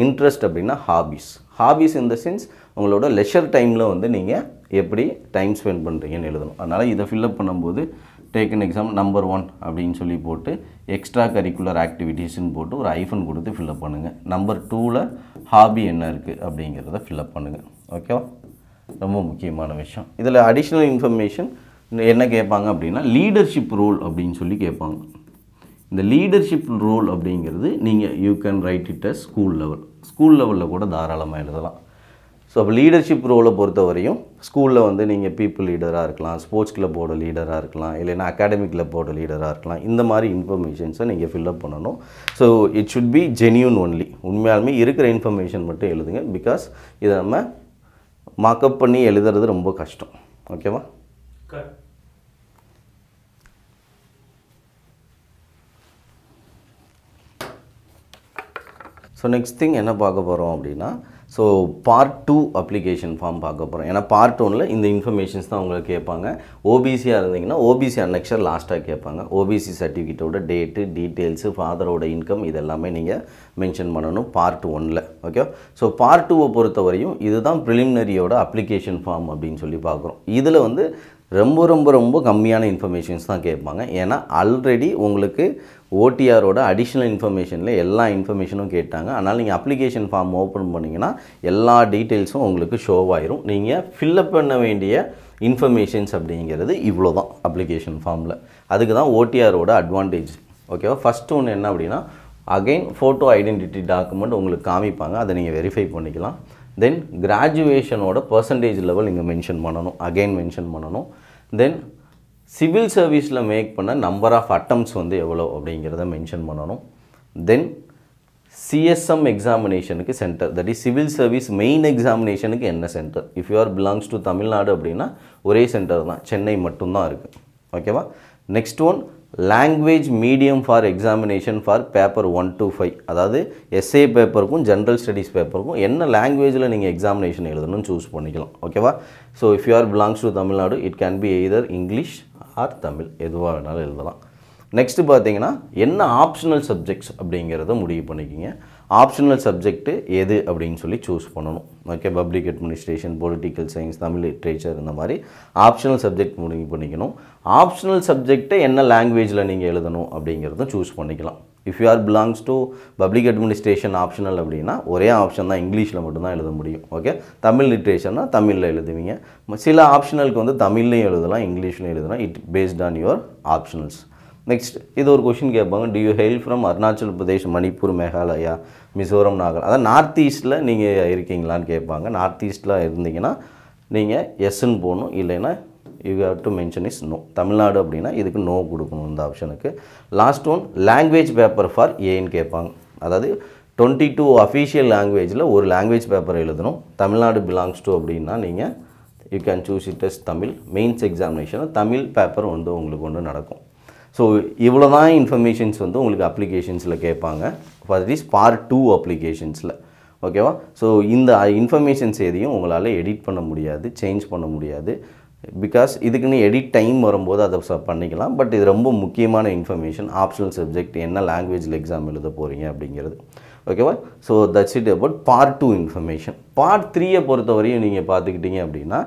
இன்ட்ரெஸ்ட் அப்படின்னா ஹாபிஸ். ஹாபிஸ் இன் த சென்ஸ் உங்களோட லெஷர் டைமில் வந்து நீங்கள் எப்படி டைம் ஸ்பெண்ட் பண்ணுறீங்கன்னு எழுதணும். அதனால் இதை ஃபில்அப் பண்ணும்போது டேக் அன் எக்ஸாம் நம்பர் 1 அப்படின்னு சொல்லி போட்டு எக்ஸ்ட்ரா கரிக்குலர் ஆக்டிவிட்டீஸ்ன்னு போட்டு ஒரு ஐஃபன் கொடுத்து ஃபில்அப் பண்ணுங்கள். நம்பர் 2ல் ஹாபி என்ன இருக்குது அப்படிங்கிறத ஃபில்அப் பண்ணுங்கள். ஓகேவா? ரொம்ப முக்கியமான விஷயம். இதில் அடிஷ்னல் இன்ஃபர்மேஷன் என்ன கேட்பாங்க அப்படின்னா லீடர்ஷிப் ரோல் அப்படின்னு சொல்லி கேட்பாங்க. இந்த லீடர்ஷிப் ரோல் அப்படிங்கிறது நீங்கள் you can write it as school லெவலில் கூட தாராளமாக எழுதலாம். ஸோ அப்போ லீடர்ஷிப் ரோலை பொறுத்த வரையும் ஸ்கூலில் வந்து நீங்கள் பீப்புள் லீடராக இருக்கலாம், ஸ்போர்ட்ஸ் கிளப்போட லீடராக இருக்கலாம், இல்லைன்னா அகாடமிக் கிளப்போட லீடராக இருக்கலாம். இந்த மாதிரி இன்ஃபர்மேஷன்ஸை நீங்கள் ஃபில்அப் பண்ணணும். So it should B genuine only. உண்மையாலுமே இருக்கிற இன்ஃபர்மேஷன் மட்டும் எழுதுங்க. பிகாஸ் இதை நம்ம மார்க்கப் பண்ணி எழுதுறது ரொம்ப கஷ்டம். ஓகேவா? ஸோ நெக்ஸ்ட் திங் என்ன பார்க்க போகிறோம் அப்படின்னா, ஸோ பார்ட் 2 அப்ளிகேஷன் ஃபார்ம் பார்க்க போகிறோம். ஏன்னா பார்ட் 1ல் இந்த இன்ஃபர்மேஷன்ஸ் தான் உங்களுக்கு கேட்பாங்க. ஓபிசியாக இருந்தீங்கன்னா ஓபிசி அன்னெக்சர் லாஸ்ட்டாக கேட்பாங்க. ஓபிசி சர்டிஃபிகேட்டோட டேட்டு, டீட்டெயில்ஸு, ஃபாதரோட இன்கம் இதெல்லாமே நீங்கள் மென்ஷன் பண்ணணும் பார்ட் 1ல். ஓகே. ஸோ பார்ட் 2வை பொறுத்த வரையும் இதுதான் ப்ரிலிமினரியோட அப்ளிகேஷன் ஃபார்ம் அப்படின்னு சொல்லி பார்க்குறோம். இதில் வந்து ரொம்ப ரொம்ப ரொம்ப கம்மியான இன்ஃபர்மேஷன்ஸ் தான் கேட்பாங்க. ஏன்னா ஆல்ரெடி உங்களுக்கு ஓடிஆரோட அடிஷ்னல் இன்ஃபர்மேஷனில் எல்லா இன்ஃபர்மேஷனும் கேட்டாங்க. அதனால் நீங்கள் அப்ளிகேஷன் ஃபார்ம் ஓப்பன் பண்ணிங்கன்னா எல்லா டீட்டெயில்ஸும் உங்களுக்கு ஷோவாயிரும். நீங்கள் ஃபில்அப் பண்ண வேண்டிய இன்ஃபர்மேஷன்ஸ் அப்படிங்கிறது இவ்வளோ தான் அப்ளிகேஷன் ஃபார்மில். அதுக்கு தான் ஓடிஆரோட அட்வான்டேஜ். ஓகேவா? ஃபஸ்ட்டு ஒன்று என்ன அப்படின்னா, அகைன் ஃபோட்டோ ஐடென்டிட்டி டாக்குமெண்ட் உங்களுக்கு காமிப்பாங்க. அதை நீங்கள் வெரிஃபை பண்ணிக்கலாம். தென் கிராஜுவேஷனோட பர்சன்டேஜ் லெவல் இங்கே மென்ஷன் பண்ணணும், அகைன் மென்ஷன் பண்ணணும். தென் சிவில் சர்வீஸில் மேக் பண்ண நம்பர் ஆஃப் அட்டம்ப்ட்ஸ் வந்து எவ்வளோ அப்படிங்கிறத மென்ஷன் பண்ணணும். தென் சிஎஸ்எம் எக்ஸாமினேஷனுக்கு centre, that is civil service main எக்ஸாமினேஷனுக்கு என்ன centre. If you are belongs to Tamil Nadu அப்படின்னா ஒரே சென்டர் தான், சென்னை மட்டும்தான் இருக்குது. ஓகேவா? Next one language medium for examination for paper 1 to 5. அதாவது எஸ்ஏ பேப்பருக்கும் ஜென்ரல் ஸ்டடீஸ் பேப்பருக்கும் என்ன லாங்குவேஜில் நீங்கள் எக்ஸாமினேஷன் எழுதணும்னு சூஸ் பண்ணிக்கலாம். ஓகேவா? So if you are belongs to Tamil Nadu it can be either English or Tamil, எதுவாக வேணாலும் எழுதலாம். நெக்ஸ்ட்டு பார்த்தீங்கன்னா என்ன ஆப்ஷனல் சப்ஜெக்ட்ஸ் அப்படிங்கிறத முடிவு பண்ணிக்கிங்க. ஆப்ஷனல் சப்ஜெக்ட்டு எது அப்படின்னு சொல்லி சூஸ் பண்ணணும். Okay, public administration, political science, Tamil literature, இந்த மாதிரி ஆப்ஷனல் சப்ஜெக்ட் முடிவு பண்ணிக்கணும். ஆப்ஷனல் சப்ஜெக்டை என்ன லாங்குவேஜில் நீங்கள் எழுதணும் அப்படிங்கிறதும் சூஸ் பண்ணிக்கலாம். If you are belongs to public administration optional அப்படின்னா ஒரே ஆப்ஷன் தான், இங்கிலீஷில் மட்டும்தான் எழுத முடியும். ஓகே, தமிழ் லிட்ரேச்சர்னால் தமிழில் எழுதுவீங்க. சில ஆப்ஷனலுக்கு வந்து தமிழ்லையும் எழுதலாம், இங்கிலீஷ்லையும் எழுதலாம். It based on your optionals. Next இது ஒரு கொஷின் கேட்பாங்க, to you hail from Arunachal Pradesh, Manipur, Meghalaya, Mizoram, Nagaland, அதாவது நார்த் ஈஸ்ட்டில் நீங்கள் இருக்கீங்களான்னு கேட்பாங்க. நார்த் ஈஸ்ட்டில் இருந்தீங்கன்னா நீங்கள் எஸ்ன்னு போகணும், இல்லைன்னா you have to mention is no. Tamil Nadu அப்படின்னா இதுக்கு நோ கொடுக்கணும் இந்த ஆப்ஷனுக்கு. Last one language paper for ஏன்னு கேட்பாங்க. அதாவது 22 அஃபீஷியல் லாங்குவேஜில் ஒரு லாங்குவேஜ் பேப்பர் எழுதணும். தமிழ்நாடு பிலாங்ஸ் டு அப்படின்னா நீங்கள் you can choose it as Tamil. Mains examination Tamil paper வந்து உங்களுக்கு ஒன்று நடக்கும். ஸோ இவ்வளோ தான் இன்ஃபர்மேஷன்ஸ் வந்து உங்களுக்கு அப்ளிகேஷன்ஸில் கேட்பாங்க. That is part 2 அப்ளிகேஷன்ஸில். ஓகேவா? ஸோ இந்த இன்ஃபர்மேஷன்ஸ் எதையும் உங்களால் எடிட் பண்ண முடியாது, சேஞ்ச் பண்ண முடியாது. பிகாஸ் இதுக்குன்னு எடிட் டைம் வரும்போது அதை பண்ணிக்கலாம். பட் இது ரொம்ப முக்கியமான இன்ஃபர்மேஷன். ஆப்ஷனல் சப்ஜெக்ட் என்ன லாங்குவேஜில் எக்ஸாம் எழுத போகிறீங்க அப்படிங்கிறது. ஓகேவா? So that's it about part 2 information. Part 3 பொறுத்தவரையும் நீங்கள் பார்த்துக்கிட்டிங்க அப்படின்னா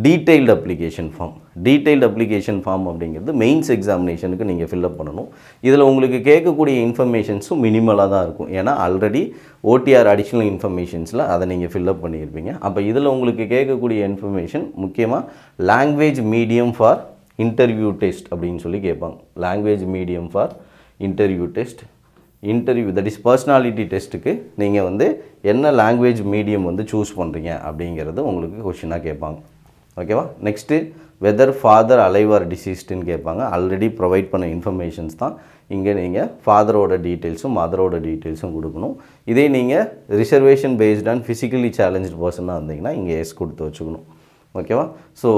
detailed application form. Detailed application form அப்படிங்கிறது மெயின்ஸ் எக்ஸாமினேஷனுக்கு நீங்கள் ஃபில்அப் பண்ணணும். இதில் உங்களுக்கு கேட்கக்கூடிய இன்ஃபர்மேஷன்ஸும் மினிமலாக தான் இருக்கும். ஏன்னா ஆல்ரெடி ஓடிஆர் அடிஷ்னல் இன்ஃபர்மேஷன்ஸில் அதை நீங்கள் ஃபில்அப் பண்ணியிருப்பீங்க. அப்போ இதில் உங்களுக்கு கேட்கக்கூடிய இன்ஃபர்மேஷன் முக்கியமாக language medium for interview test அப்படின்னு சொல்லி கேட்பாங்க. Language medium for interview test, interview that is personality டெஸ்ட்டுக்கு நீங்கள் வந்து என்ன லாங்குவேஜ் மீடியம் வந்து சூஸ் பண்ணுறீங்க அப்படிங்கிறது உங்களுக்கு கொஷினாக கேட்பாங்க. ஓகேவா? Next whether father alive or டிசீஸ்டுன்னு கேட்பாங்க. ஆல்ரெடி ப்ரொவைட் பண்ண இன்ஃபர்மேஷன்ஸ் தான். இங்கே நீங்கள் ஃபாதரோட டீட்டெயில்ஸும் மதரோட டீட்டெயில்ஸும் கொடுக்கணும். இதே நீங்கள் reservation based on physically challenge பர்சனாக இருந்தீங்கன்னா இங்கே எஸ் கொடுத்து வச்சுக்கணும். ஓகேவா. ஸோ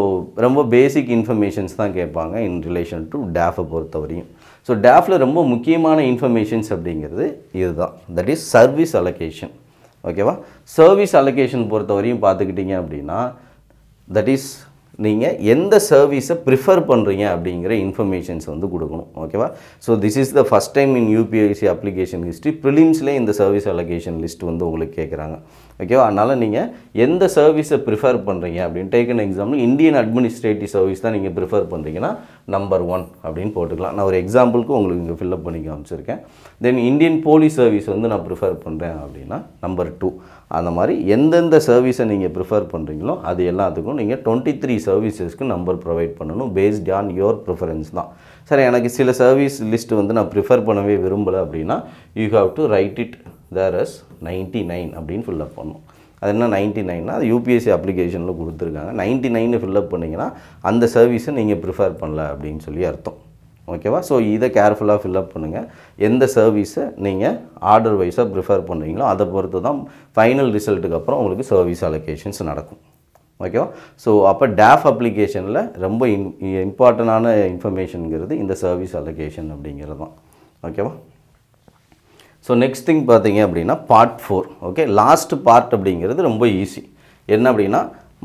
ரொம்ப பேசிக் இன்ஃபர்மேஷன்ஸ் தான் கேட்பாங்க இன் ரிலேஷன் டு டேஃபை பொறுத்தவரையும். ஸோ டேஃபில் ரொம்ப முக்கியமான இன்ஃபர்மேஷன்ஸ் அப்படிங்கிறது இதுதான், தட் இஸ் சர்வீஸ் அலோகேஷன். ஓகேவா. சர்வீஸ் அலோகேஷன் பொறுத்தவரையும் பார்த்துக்கிட்டிங்க அப்படின்னா தட் இஸ் நீங்கள் எந்த சர்வீஸை ப்ரிஃபர் பண்ணுறீங்க அப்படிங்கிற இன்ஃபர்மேஷன்ஸ் வந்து கொடுக்கணும். ஓகேவா. So this is the first time in UPSC application history ப்ரிலிம்ஸ்லேயே இந்த சர்வீஸ் அலோகேஷன் லிஸ்ட் வந்து உங்களுக்கு கேட்குறாங்க. ஓகேவா. அதனால் நீங்கள் எந்த சர்வீஸை ப்ரிஃபர் பண்ணுறீங்க அப்படின்னு taken example Indian administrative service தான் நீங்கள் ப்ரிஃபர் பண்ணுறீங்கன்னா நம்பர் 1 அப்படின்னு போட்டுக்கலாம். நான் ஒரு எக்ஸாம்பிளுக்கு உங்களுக்கு இங்கே ஃபில்அப் பண்ணி காமிச்சிருக்கேன். தென் இந்தியன் போலீஸ் சர்வீஸ் வந்து நான் ப்ரிஃபர் பண்ணுறேன் அப்படின்னா நம்பர் 2. அந்த மாதிரி எந்தெந்த சர்வீஸை நீங்கள் ப்ரிஃபர் பண்ணுறீங்களோ அது எல்லாத்துக்கும் நீங்கள் 23 சர்வீசஸ்க்கு நம்பர் ப்ரொவைட் பண்ணணும் பேஸ்ட் ஆன் யுவர் ப்ரிஃபரன்ஸ் தான். சரி, எனக்கு சில சர்வீஸ் லிஸ்ட்டு வந்து நான் ப்ரிஃபர் பண்ணவே விரும்பலை அப்படின்னா you have to write it there as 99 அப்படின்னு ஃபில்அப் பண்ணணும். அது என்ன 99னா அது யூபிஎஸ்சி அப்ளிகேஷனில் கொடுத்துருக்காங்க. 99 ஃபில்அப் பண்ணிங்கன்னா அந்த சர்வீஸை நீங்கள் ப்ரிஃபர் பண்ணல அப்படின்னு சொல்லி அர்த்தம். ஓகேவா. ஸோ இதை கேர்ஃபுல்லாக ஃபில்அப் பண்ணுங்கள். எந்த சர்வீஸை நீங்கள் ஆர்டர் வைஸாக ப்ரிஃபர் பண்ணுறீங்களோ அதை பொறுத்து தான் ஃபைனல் ரிசல்ட்டுக்கு அப்புறம் உங்களுக்கு சர்வீஸ் அலோகேஷன்ஸ் நடக்கும். ஓகேவா. ஸோ அப்போ டேஃப் அப்ளிகேஷனில் ரொம்ப இம்பார்ட்டண்டான இன்ஃபர்மேஷனுங்கிறது இந்த சர்வீஸ் அலோகேஷன் அப்படிங்கிறது தான். ஓகேவா. ஸோ நெக்ஸ்ட் திங் பார்த்தீங்க அப்படின்னா பார்ட் 4. ஓகே, லாஸ்ட் பார்ட் அப்படிங்கிறது ரொம்ப ஈஸி. என்ன அப்படின்னா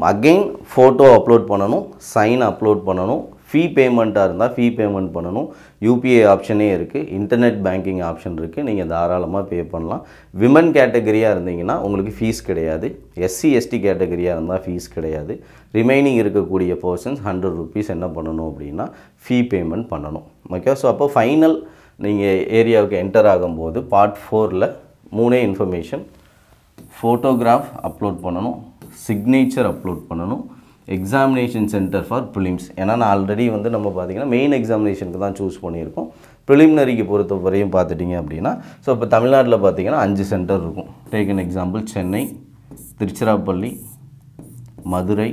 அகெயின் ஃபோட்டோ அப்லோட் பண்ணணும், சைன் அப்லோட் பண்ணணும், ஃபீ பேமெண்ட்டாக இருந்தால் ஃபீ பேமெண்ட் பண்ணணும். யூபிஐ ஆப்ஷனே இருக்குது, இன்டர்நெட் பேங்கிங் ஆப்ஷன் இருக்குது, நீங்கள் தாராளமாக பே பண்ணலாம். விமன் கேட்டகரியாக இருந்தீங்கன்னா உங்களுக்கு ஃபீஸ் கிடையாது. எஸ்சி எஸ்டி கேட்டகரியாக இருந்தால் ஃபீஸ் கிடையாது. ரிமைனிங் இருக்கக்கூடிய பர்சன்ஸ் 100 ருபீஸ் என்ன பண்ணணும் அப்படின்னா ஃபீ பேமெண்ட் பண்ணணும். ஓகே. ஸோ அப்போ ஃபைனல் நீங்கள் ஏரியாவுக்கு என்டர் ஆகும்போது பார்ட் 4ல் 3 இன்ஃபர்மேஷன்: ஃபோட்டோகிராஃப் அப்லோட் பண்ணணும், சிக்னேச்சர் அப்லோட் பண்ணணும், எக்ஸாமினேஷன் சென்டர் ஃபார் ப்ரிலிம்ஸ். ஏன்னா நான் ஆல்ரெடி வந்து நம்ம பார்த்திங்கன்னா மெயின் எக்ஸாமினேஷனுக்கு தான் சூஸ் பண்ணியிருக்கோம். ப்ரிலிமினரிக்கு பொறுத்த வரையும் பார்த்துட்டிங்க அப்படின்னா ஸோ இப்போ தமிழ்நாட்டில் பார்த்திங்கன்னா 5 சென்டர் இருக்கும். டேக்கன் எக்ஸாம்பிள் சென்னை, திருச்சிராப்பள்ளி, மதுரை,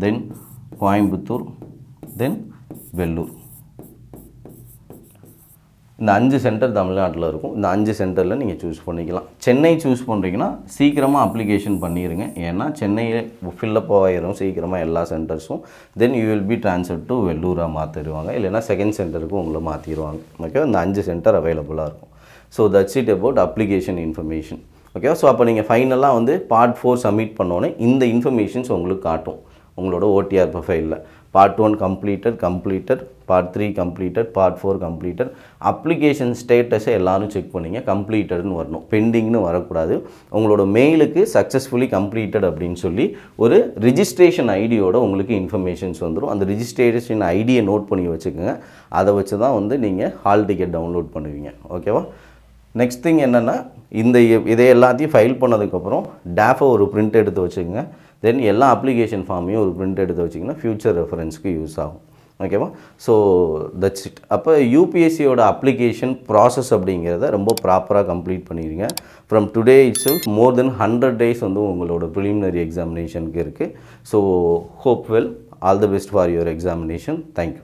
தென் கோயம்புத்தூர், தென் வெள்ளூர். இந்த 5 சென்டர் தமிழ்நாட்டில் இருக்கும். இந்த 5 சென்டரில் நீங்கள் சூஸ் பண்ணிக்கலாம். சென்னை சூஸ் பண்ணுறீங்கன்னா சீக்கிரமாக அப்ளிகேஷன் பண்ணிடுங்க. ஏன்னா சென்னையில் ஃபில்லப் ஆகிரும் சீக்கிரமாக எல்லா சென்டர்ஸும். Then you will be transfer to வெள்ளூராக மாற்றிடுவாங்க, இல்லைனா செகண்ட் சென்டருக்கு உங்களை மாற்றிடுவாங்க. ஓகே, இந்த 5 சென்டர் அவைலபிளாக இருக்கும். So that's it about application information. Okay. So அப்போ நீங்கள் ஃபைனலாக வந்து பார்ட் 4 சப்மிட் பண்ணோன்னே இந்த இன்ஃபர்மேஷன்ஸ் உங்களுக்கு காட்டும் உங்களோட ஓடிஆர் ப்ரொஃபைலில். Part 1 completed, part 3 completed, part 4 completed. Application ஸ்டேட்டஸை எல்லோரும் செக் பண்ணிங்க, கம்ப்ளீட்டட்னு வரணும், பெண்டிங்னு வரக்கூடாது. உங்களோட மெயிலுக்கு சக்ஸஸ்ஃபுல்லி கம்ப்ளீட்டட் அப்படின்னு சொல்லி ஒரு ரிஜிஸ்ட்ரேஷன் ஐடியோட உங்களுக்கு இன்ஃபர்மேஷன்ஸ் வந்துடும். அந்த ரிஜிஸ்ட்ரேஷன் ஐடியை நோட் பண்ணி வச்சுக்கோங்க. அதை வச்சு தான் வந்து நீங்கள் ஹால் டிக்கெட் டவுன்லோட் பண்ணுவீங்க. ஓகேவா. நெக்ஸ்ட் திங் என்னென்னா இதை எல்லாத்தையும் ஃபைல் பண்ணதுக்கப்புறம் டேஃபை ஒரு பிரிண்ட் எடுத்து வச்சுக்கோங்க. தென் எல்லா அப்ளிகேஷன் ஃபார்மையும் ஒரு பிரிண்ட் எடுத்து வச்சிங்கன்னா ஃப்யூச்சர் ரெஃபரன்ஸ்க்கு யூஸ் ஆகும். ஓகேவா. So that's it. அப்போ யூபிஎஸ்சியோட அப்ளிகேஷன் ப்ராசஸ் அப்படிங்கிறத ரொம்ப ப்ராப்பராக கம்ப்ளீட் பண்ணிடுங்க. From today itself more then 100 days வந்து உங்களோட ப்ரிலிமினரி எக்ஸாமினேஷனுக்கு இருக்குது. So hope well, all the best for your examination. Thank you.